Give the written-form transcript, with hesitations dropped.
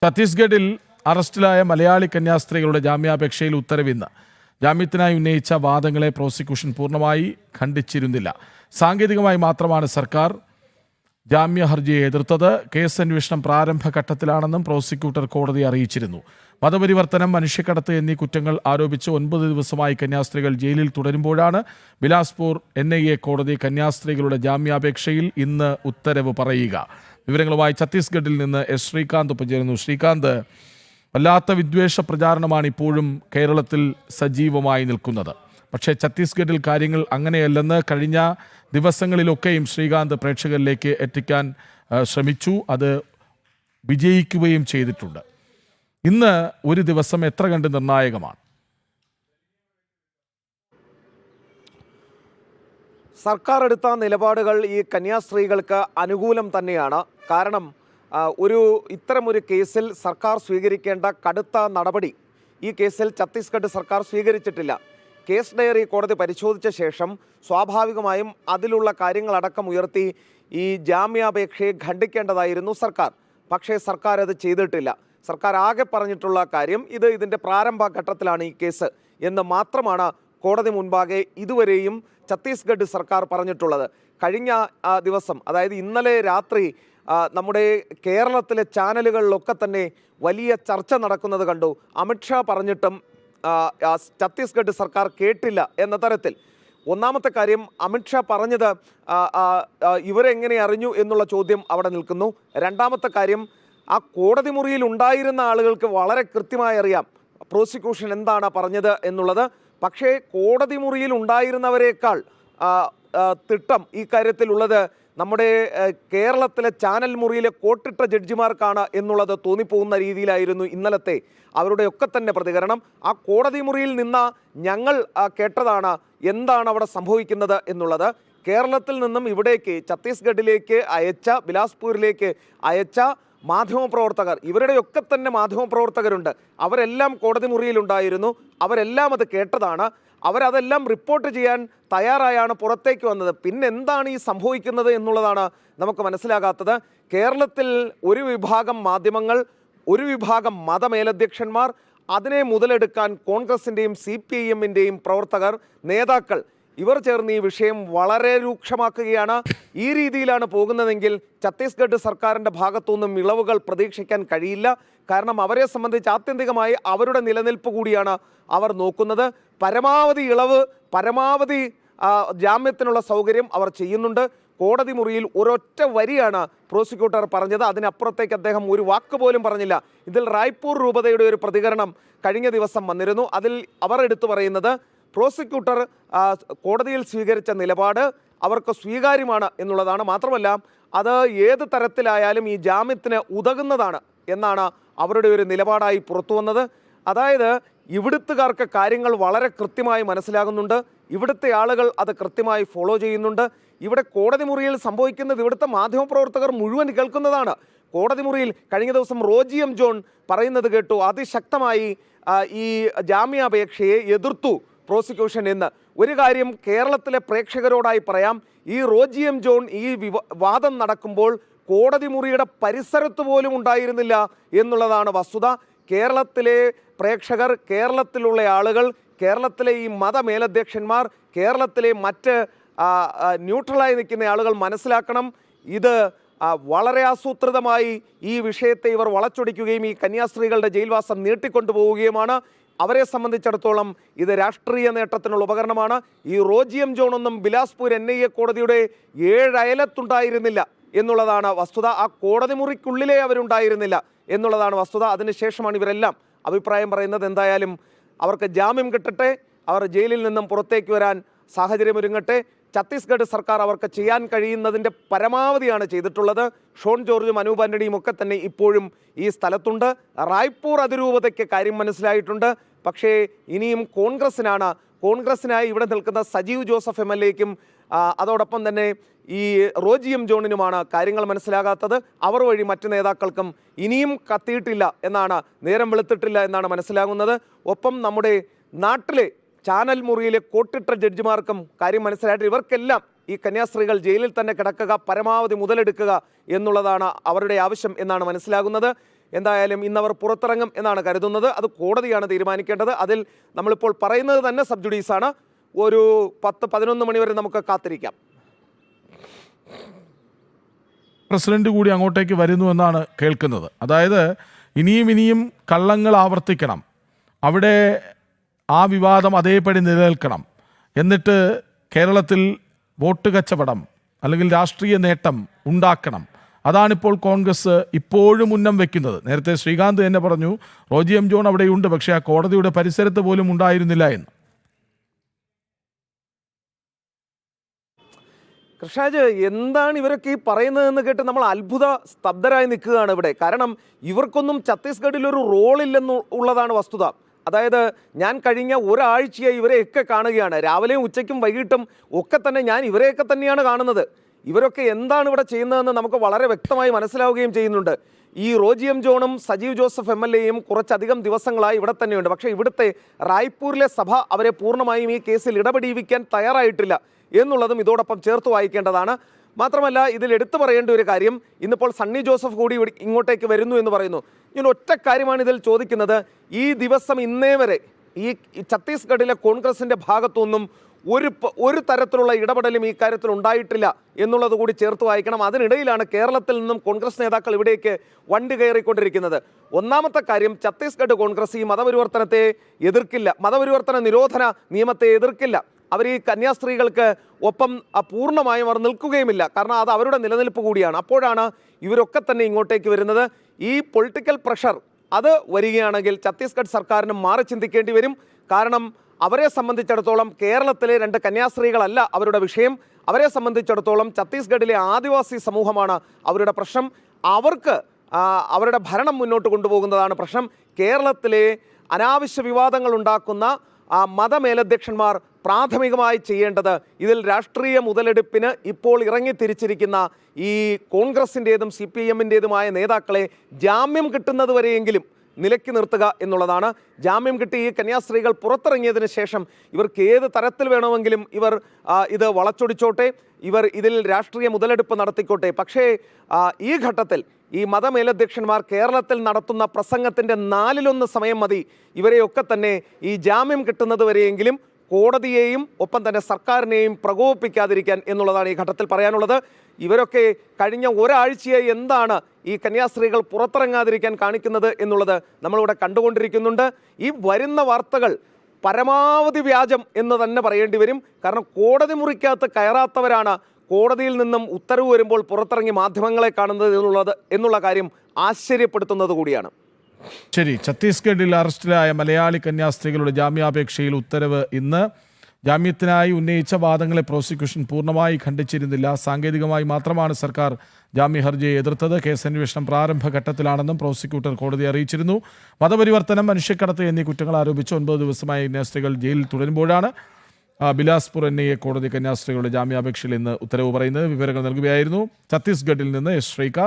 ഛത്തീസ്ഗഡിൽ അറസ്റ്റിലായ മലയാളി കന്യാസ്ത്രീകളുടെ ജാമ്യാപേക്ഷയിൽ ഉത്തരവിന്ന്. ജാമ്യത്തിനായി ഉന്നയിച്ച വാദങ്ങളെ പ്രോസിക്യൂഷൻ പൂർണ്ണമായി ഖണ്ഡിച്ചിരുന്നില്ല. സാങ്കേതികമായി മാത്രമാണ് സർക്കാർ ജാമ്യ ഹർജിയെ എതിർത്തത്. കേസ് അന്വേഷണം പ്രാരംഭഘട്ടത്തിലാണെന്നും പ്രോസിക്യൂട്ടർ കോടതിയെ അറിയിച്ചിരുന്നു. മതപരിവർത്തനം, മനുഷ്യക്കടത്ത് എന്നീ കുറ്റങ്ങൾ ആരോപിച്ച് 9 ദിവസമായി കന്യാസ്ത്രീകൾ ജയിലിൽ തുടരുമ്പോഴാണ് ബിലാസ്പൂർ NIA കോടതി കന്യാസ്ത്രീകളുടെ ജാമ്യാപേക്ഷയിൽ ഇന്ന് ഉത്തരവ് പറയുക. വിവരങ്ങളുമായി ഛത്തീസ്ഗഡിൽ നിന്ന് S. ശ്രീകാന്ത് ഒപ്പം ചേരുന്നു. ശ്രീകാന്ത്, വല്ലാത്ത വിദ്വേഷ പ്രചാരണമാണ് ഇപ്പോഴും കേരളത്തിൽ സജീവമായി നിൽക്കുന്നത്. പക്ഷേ ഛത്തീസ്ഗഡിൽ കാര്യങ്ങൾ അങ്ങനെയല്ലെന്ന് കഴിഞ്ഞ ദിവസങ്ങളിലൊക്കെയും ശ്രീകാന്ത് പ്രേക്ഷകരിലേക്ക് എത്തിക്കാൻ ശ്രമിച്ചു. അത് വിജയിക്കുകയും ചെയ്തിട്ടുണ്ട്. ഇന്ന് ഒരു ദിവസം എത്ര കണ്ട് നിർണായകമാണ്? സർക്കാർ എടുത്ത നിലപാടുകൾ ഈ കന്യാസ്ത്രീകൾക്ക് അനുകൂലം തന്നെയാണ്. കാരണം ഇത്തരമൊരു കേസിൽ സർക്കാർ സ്വീകരിക്കേണ്ട കടുത്ത നടപടി ഈ കേസിൽ ഛത്തീസ്ഗഡ് സർക്കാർ സ്വീകരിച്ചിട്ടില്ല. കേസ് ഡയറി കോടതി പരിശോധിച്ച ശേഷം സ്വാഭാവികമായും അതിലുള്ള കാര്യങ്ങളടക്കം ഉയർത്തി ഈ ജാമ്യാപേക്ഷയെ ഖണ്ഡിക്കേണ്ടതായിരുന്നു സർക്കാർ. പക്ഷേ സർക്കാർ അത് ചെയ്തിട്ടില്ല. സർക്കാർ ആകെ പറഞ്ഞിട്ടുള്ള കാര്യം ഇതിൻ്റെ പ്രാരംഭ ഘട്ടത്തിലാണ് ഈ കേസ് എന്ന് മാത്രമാണ് കോടതി മുൻപാകെ ഇതുവരെയും ഛത്തീസ്ഗഡ് സർക്കാർ പറഞ്ഞിട്ടുള്ളത്. കഴിഞ്ഞ ദിവസം, അതായത് ഇന്നലെ രാത്രി, നമ്മുടെ കേരളത്തിലെ ചാനലുകളിലൊക്കെ തന്നെ വലിയ ചർച്ച നടക്കുന്നത് കണ്ടു. അമിത്ഷാ പറഞ്ഞിട്ടും ഛത്തീസ്ഗഡ് സർക്കാർ കേട്ടില്ല എന്ന തരത്തിൽ. ഒന്നാമത്തെ കാര്യം, അമിത്ഷാ പറഞ്ഞത് ഇവരെങ്ങനെ അറിഞ്ഞു എന്നുള്ള ചോദ്യം അവിടെ നിൽക്കുന്നു. രണ്ടാമത്തെ കാര്യം, ആ കോടതി മുറിയിൽ ഉണ്ടായിരുന്ന ആളുകൾക്ക് വളരെ കൃത്യമായി അറിയാം പ്രോസിക്യൂഷൻ എന്താണ് പറഞ്ഞത് എന്നുള്ളത്. പക്ഷേ കോടതി മുറിയിൽ ഉണ്ടായിരുന്നവരെക്കാൾ തിട്ടം ഈ കാര്യത്തിലുള്ളത് നമ്മുടെ കേരളത്തിലെ ചാനൽ മുറിയിലെ കോട്ടിട്ട ജഡ്ജിമാർക്കാണ് എന്നുള്ളത് തോന്നിപ്പോകുന്ന രീതിയിലായിരുന്നു ഇന്നലത്തെ അവരുടെയൊക്കെ തന്നെ പ്രതികരണം. ആ കോടതി മുറിയിൽ നിന്ന് ഞങ്ങൾ കേട്ടതാണ് എന്താണ് അവിടെ സംഭവിക്കുന്നത് എന്നുള്ളത്. കേരളത്തിൽ നിന്നും ഇവിടേക്ക് ഛത്തീസ്ഗഡിലേക്ക് ബിലാസ്പൂരിലേക്ക് അയച്ച മാധ്യമപ്രവർത്തകർ, ഇവരുടെയൊക്കെ തന്നെ മാധ്യമപ്രവർത്തകരുണ്ട്. അവരെല്ലാം കോടതി മുറിയിലുണ്ടായിരുന്നു. അവരെല്ലാം അത് കേട്ടതാണ്. അവരതെല്ലാം റിപ്പോർട്ട് ചെയ്യാൻ തയ്യാറായാണ് പുറത്തേക്ക് വന്നത്. പിന്നെ എന്താണ് ഈ സംഭവിക്കുന്നത് എന്നുള്ളതാണ് നമുക്ക് മനസ്സിലാകാത്തത്. കേരളത്തിൽ ഒരു വിഭാഗം മാധ്യമങ്ങൾ, ഒരു വിഭാഗം മതമേലധ്യക്ഷന്മാർ, അതിനെ മുതലെടുക്കാൻ കോൺഗ്രസിൻ്റെയും CPIM-ൻ്റെയും പ്രവർത്തകർ, നേതാക്കൾ, ഇവർ ചേർന്ന് ഈ വിഷയം വളരെ രൂക്ഷമാക്കുകയാണ്. ഈ രീതിയിലാണ് പോകുന്നതെങ്കിൽ ഛത്തീസ്ഗഡ് സർക്കാരിൻ്റെ ഭാഗത്തുനിന്നും ഇളവുകൾ പ്രതീക്ഷിക്കാൻ കഴിയില്ല. കാരണം അവരെ സംബന്ധിച്ച് ആത്യന്തികമായി അവരുടെ നിലനിൽപ്പ് കൂടിയാണ് അവർ നോക്കുന്നത്. പരമാവധി ഇളവ്, പരമാവധി ജാമ്യത്തിനുള്ള സൗകര്യം അവർ ചെയ്യുന്നുണ്ട്. കോടതി മുറിയിൽ ഒരൊറ്റ വരിയാണ് പ്രോസിക്യൂട്ടർ പറഞ്ഞത്. അതിനപ്പുറത്തേക്ക് അദ്ദേഹം ഒരു വാക്ക് പോലും പറഞ്ഞില്ല. ഇതിൽ റായ്പൂർ രൂപതയുടെ ഒരു പ്രതികരണം കഴിഞ്ഞ ദിവസം വന്നിരുന്നു. അതിൽ അവർ എടുത്തു പറയുന്നത് പ്രോസിക്യൂട്ടർ കോടതിയിൽ സ്വീകരിച്ച നിലപാട് അവർക്ക് സ്വീകാര്യമാണ് എന്നുള്ളതാണ്. മാത്രമല്ല, അത് ഏത് തരത്തിലായാലും ഈ ജാമ്യത്തിന് ഉതകുന്നതാണ് എന്നാണ് അവരുടെ ഒരു നിലപാടായി പുറത്തു വന്നത്. അതായത് ഇവിടുത്തുകാർക്ക് കാര്യങ്ങൾ വളരെ കൃത്യമായി മനസ്സിലാകുന്നുണ്ട്. ഇവിടുത്തെ ആളുകൾ അത് കൃത്യമായി ഫോളോ ചെയ്യുന്നുണ്ട്. ഇവിടെ കോടതി മുറിയിൽ സംഭവിക്കുന്നത് ഇവിടുത്തെ മാധ്യമപ്രവർത്തകർ മുഴുവൻ കേൾക്കുന്നതാണ്. കോടതി മുറിയിൽ കഴിഞ്ഞ ദിവസം റോജി എം ജോൺ പറയുന്നത് കേട്ടു. അതിശക്തമായി ഈ ജാമ്യാപേക്ഷയെ എതിർത്തു പ്രോസിക്യൂഷൻ എന്ന്. ഒരു കാര്യം കേരളത്തിലെ പ്രേക്ഷകരോടായി പറയാം, ഈ റോജി എം ജോൺ ഈ വാദം നടക്കുമ്പോൾ കോടതി മുറിയുടെ പരിസരത്ത് പോലും ഉണ്ടായിരുന്നില്ല എന്നുള്ളതാണ് വസ്തുത. കേരളത്തിലെ പ്രേക്ഷകർ, കേരളത്തിലുള്ള ആളുകൾ, കേരളത്തിലെ ഈ മതമേലധ്യക്ഷന്മാർ, കേരളത്തിലെ മറ്റ് ന്യൂട്രലായി നിൽക്കുന്ന ആളുകൾ മനസ്സിലാക്കണം, ഇത് വളരെ ആസൂത്രിതമായി ഈ വിഷയത്തെ ഇവർ വളച്ചൊടിക്കുകയും ഈ കന്യാസ്ത്രീകളുടെ ജയിൽവാസം നീട്ടിക്കൊണ്ടുപോവുകയുമാണ്. അവരെ സംബന്ധിച്ചിടത്തോളം ഇത് രാഷ്ട്രീയ നേട്ടത്തിനുള്ള ഉപകരണമാണ്. ഈ റോജി എം ജോണൊന്നും ബിലാസ്പൂർ NIA കോടതിയുടെ 7 അയലത്തുണ്ടായിരുന്നില്ല എന്നുള്ളതാണ് വസ്തുത. ആ കോടതി മുറിക്കുള്ളിലേ അവരുണ്ടായിരുന്നില്ല എന്നുള്ളതാണ് വസ്തുത. അതിനുശേഷമാണ് ഇവരെല്ലാം അഭിപ്രായം പറയുന്നത്. എന്തായാലും അവർക്ക് ജാമ്യം കിട്ടട്ടെ, അവർ ജയിലിൽ നിന്നും പുറത്തേക്ക് വരാൻ സാഹചര്യമൊരുങ്ങട്ടെ. ഛത്തീസ്ഗഡ് സർക്കാർ അവർക്ക് ചെയ്യാൻ കഴിയുന്നതിൻ്റെ പരമാവധിയാണ് ചെയ്തിട്ടുള്ളത്. ഷോൺ ജോർജും അനൂപ് ആന്റണിയും ഒക്കെ തന്നെ ഇപ്പോഴും ഈ സ്ഥലത്തുണ്ട്. റായ്പൂർ അതിരൂപതയ്ക്ക് കാര്യം മനസ്സിലായിട്ടുണ്ട്. പക്ഷേ ഇനിയും കോൺഗ്രസിനായി ഇവിടെ നിൽക്കുന്ന സജീവ് ജോസഫ് MLA-ക്കും അതോടൊപ്പം തന്നെ ഈ റോജി എം ജോണിനുമാണ് കാര്യങ്ങൾ മനസ്സിലാകാത്തത്. അവർ വഴി മറ്റ് നേതാക്കൾക്കും ഇനിയും കത്തിയിട്ടില്ല എന്നാണ്, നേരം വെളുത്തിട്ടില്ല എന്നാണ് മനസ്സിലാകുന്നത്. ഒപ്പം നമ്മുടെ നാട്ടിലെ ചാനൽ മുറിയിലെ കോട്ടിട്ട ജഡ്ജിമാർക്കും കാര്യം മനസ്സിലായിട്ട് ഇവർക്കെല്ലാം ഈ കന്യാസ്ത്രീകൾ ജയിലിൽ തന്നെ കിടക്കുക, പരമാവധി മുതലെടുക്കുക എന്നുള്ളതാണ് അവരുടെ ആവശ്യം എന്നാണ് മനസ്സിലാകുന്നത്. എന്തായാലും ഇന്നവർ പുറത്തിറങ്ങും എന്നാണ് കരുതുന്നത്. അത് കോടതിയാണ് തീരുമാനിക്കേണ്ടത്. അതിൽ നമ്മളിപ്പോൾ പറയുന്നത് തന്നെ സബ് ജുഡീസാണ്. ഒരു 10-11 മണി വരെ നമുക്ക് കാത്തിരിക്കാം. പ്രസിഡന്റ് കൂടി അങ്ങോട്ടേക്ക് വരുന്നു എന്നാണ് കേൾക്കുന്നത്. അതായത് ഇനിയും കള്ളങ്ങൾ ആവർത്തിക്കണം, അവിടെ ആ വിവാദം അതേപടി നിലനിൽക്കണം, എന്നിട്ട് കേരളത്തിൽ വോട്ട് കച്ചവടം അല്ലെങ്കിൽ രാഷ്ട്രീയ നേട്ടം ഉണ്ടാക്കണം. അതാണിപ്പോൾ കോൺഗ്രസ് ഇപ്പോഴും ഉന്നം വെക്കുന്നത്. നേരത്തെ ശ്രീകാന്ത് തന്നെ പറഞ്ഞു റോജി എം ജോൺ അവിടെയുണ്ട്, പക്ഷേ ആ കോടതിയുടെ പരിസരത്ത് പോലും ഉണ്ടായിരുന്നില്ല എന്ന്. കൃഷ്ണരാജ്, എന്താണ് ഇവരൊക്കെ ഈ പറയുന്നതെന്ന് കേട്ട് നമ്മൾ സ്തബ്ധരായി നിൽക്കുകയാണ് ഇവിടെ. കാരണം ഇവർക്കൊന്നും ഛത്തീസ്ഗഡിൽ ഒരു റോളില്ലെന്നുള്ളതാണ് വസ്തുത. അതായത് ഞാൻ കഴിഞ്ഞ ഒരാഴ്ചയായി ഇവരെയൊക്കെ കാണുകയാണ്. രാവിലെയും ഉച്ചയ്ക്കും വൈകിട്ടും ഒക്കെ തന്നെ ഞാൻ ഇവരെയൊക്കെ തന്നെയാണ് കാണുന്നത്. ഇവരൊക്കെ എന്താണ് ഇവിടെ ചെയ്യുന്നതെന്ന് നമുക്ക് വളരെ വ്യക്തമായി മനസ്സിലാവുകയും ചെയ്യുന്നുണ്ട്. ഈ റോജി എം ജോണും സജീവ് ജോസഫ് MLA യും കുറച്ചധികം ദിവസങ്ങളായി ഇവിടെ തന്നെയുണ്ട്. പക്ഷേ ഇവിടുത്തെ റായ്പൂരിലെ സഭ അവരെ പൂർണ്ണമായും ഈ കേസിൽ ഇടപെടിയിക്കാൻ തയ്യാറായിട്ടില്ല എന്നുള്ളതും ഇതോടൊപ്പം ചേർത്ത് വായിക്കേണ്ടതാണ്. മാത്രമല്ല ഇതിൽ എടുത്തു പറയേണ്ട ഒരു കാര്യം, ഇന്നിപ്പോൾ സണ്ണി ജോസഫ് കൂടി ഇങ്ങോട്ടേക്ക് വരുന്നു എന്ന് പറയുന്നു. ഞാൻ ഒറ്റ കാര്യമാണ് ഇതിൽ ചോദിക്കുന്നത്. ഈ ദിവസം ഇന്നേ വരെ ഈ ഛത്തീസ്ഗഡിലെ കോൺഗ്രസിൻ്റെ ഭാഗത്തുനിന്നും ഒരു തരത്തിലുള്ള ഇടപെടലും ഈ കാര്യത്തിൽ ഉണ്ടായിട്ടില്ല എന്നുള്ളത് കൂടി ചേർത്ത് വായിക്കണം. അതിനിടയിലാണ് കേരളത്തിൽ നിന്നും കോൺഗ്രസ് നേതാക്കൾ ഇവിടേക്ക് വണ്ടി കയറിക്കൊണ്ടിരിക്കുന്നത്. ഒന്നാമത്തെ കാര്യം, ഛത്തീസ്ഗഡ് കോൺഗ്രസ് ഈ മതപരിവർത്തനത്തെ എതിർക്കില്ല, മതപരിവർത്തന നിരോധന നിയമത്തെ എതിർക്കില്ല. അവർ ഈ കന്യാസ്ത്രീകൾക്ക് ഒപ്പം പൂർണ്ണമായും അവർ നിൽക്കുകയുമില്ല. കാരണം അത് അവരുടെ നിലനിൽപ്പ് കൂടിയാണ്. അപ്പോഴാണ് ഇവരൊക്കെ തന്നെ ഇങ്ങോട്ടേക്ക് വരുന്നത്. ഈ പൊളിറ്റിക്കൽ പ്രഷർ അത് വരികയാണെങ്കിൽ ഛത്തീസ്ഗഡ് സർക്കാരിന് മാറി ചിന്തിക്കേണ്ടി വരും. കാരണം അവരെ സംബന്ധിച്ചിടത്തോളം കേരളത്തിലെ 2 കന്യാസ്ത്രീകളല്ല അവരുടെ വിഷയം. അവരെ സംബന്ധിച്ചിടത്തോളം ഛത്തീസ്ഗഡിലെ ആദിവാസി സമൂഹമാണ് അവരുടെ പ്രശ്നം. അവർക്ക് അവരുടെ ഭരണം മുന്നോട്ട് കൊണ്ടുപോകുന്നതാണ് പ്രശ്നം. കേരളത്തിലെ അനാവശ്യ വിവാദങ്ങൾ ഉണ്ടാക്കുന്ന മതമേലധ്യക്ഷന്മാർ പ്രാഥമികമായി ചെയ്യേണ്ടത് ഇതിൽ രാഷ്ട്രീയ മുതലെടുപ്പിന് ഇപ്പോൾ ഇറങ്ങിത്തിരിച്ചിരിക്കുന്ന ഈ കോൺഗ്രസിൻ്റേതും CPM-ൻ്റേതുമായ നേതാക്കളെ ജാമ്യം കിട്ടുന്നതുവരെയെങ്കിലും നിലയ്ക്ക് നിർത്തുക എന്നുള്ളതാണ്. ജാമ്യം കിട്ടി ഈ കന്യാസ്ത്രീകൾ പുറത്തിറങ്ങിയതിന് ശേഷം ഇവർക്ക് ഏത് തരത്തിൽ വേണമെങ്കിലും ഇവർ ഇത് വളച്ചൊടിച്ചോട്ടെ, ഇവർ ഇതിൽ രാഷ്ട്രീയ മുതലെടുപ്പ് നടത്തിക്കോട്ടെ. പക്ഷേ ഈ ഘട്ടത്തിൽ ഈ മതമേലധ്യക്ഷന്മാർ കേരളത്തിൽ നടത്തുന്ന പ്രസംഗത്തിൻ്റെ 4/1 സമയം മതി ഇവരെയൊക്കെ തന്നെ ഈ ജാമ്യം കിട്ടുന്നത് വരെയെങ്കിലും കോടതിയെയും ഒപ്പം തന്നെ സർക്കാരിനെയും പ്രകോപിപ്പിക്കാതിരിക്കാൻ എന്നുള്ളതാണ് ഈ ഘട്ടത്തിൽ പറയാനുള്ളത്. ഇവരൊക്കെ കഴിഞ്ഞ ഒരാഴ്ചയായി എന്താണ് ഈ കന്യാസ്ത്രീകൾ പുറത്തിറങ്ങാതിരിക്കാൻ കാണിക്കുന്നത് എന്നുള്ളത് നമ്മളിവിടെ കണ്ടുകൊണ്ടിരിക്കുന്നുണ്ട്. ഈ വരുന്ന വാർത്തകൾ പരമാവധി വ്യാജം എന്ന് തന്നെ പറയേണ്ടി വരും. കാരണം കോടതി മുറിക്കകത്ത് കയറാത്തവരാണ് കോടതിയിൽ നിന്നും ഉത്തരവ് വരുമ്പോൾ പുറത്തിറങ്ങി മാധ്യമങ്ങളെ കാണുന്നത് എന്നുള്ള കാര്യം ആശ്ചര്യപ്പെടുത്തുന്നത് കൂടിയാണ്. ശരി, ഛത്തീസ്ഗഡിൽ അറസ്റ്റിലായ മലയാളി കന്യാസ്ത്രീകളുടെ ജാമ്യാപേക്ഷയിൽ ഉത്തരവ് ഇന്ന്. ജാമ്യത്തിനായി ഉന്നയിച്ച വാദങ്ങളെ പ്രോസിക്യൂഷൻ പൂർണ്ണമായി ഖണ്ഡിച്ചിരുന്നില്ല. സാങ്കേതികമായി മാത്രമാണ് സർക്കാർ ജാമ്യ ഹർജിയെ എതിർത്തത്. കേസന്വേഷണം പ്രാരംഭഘട്ടത്തിലാണെന്നും പ്രോസിക്യൂട്ടർ കോടതിയെ അറിയിച്ചിരുന്നു. മതപരിവർത്തനം, മനുഷ്യക്കടത്ത് എന്നീ കുറ്റങ്ങൾ ആരോപിച്ച് 9 ദിവസമായി കന്യാസ്ത്രീകൾ ജയിലിൽ തുടരുമ്പോഴാണ് ബിലാസ്പൂർ NIA കോടതി കന്യാസ്ത്രീകളുടെ ജാമ്യാപേക്ഷയിൽ ഇന്ന് ഉത്തരവ് പറയുന്നത്. വിവരങ്ങൾ നൽകുകയായിരുന്നു ഛത്തീസ്ഗഡിൽ നിന്ന് എസ് ശ്രീകാന്ത്.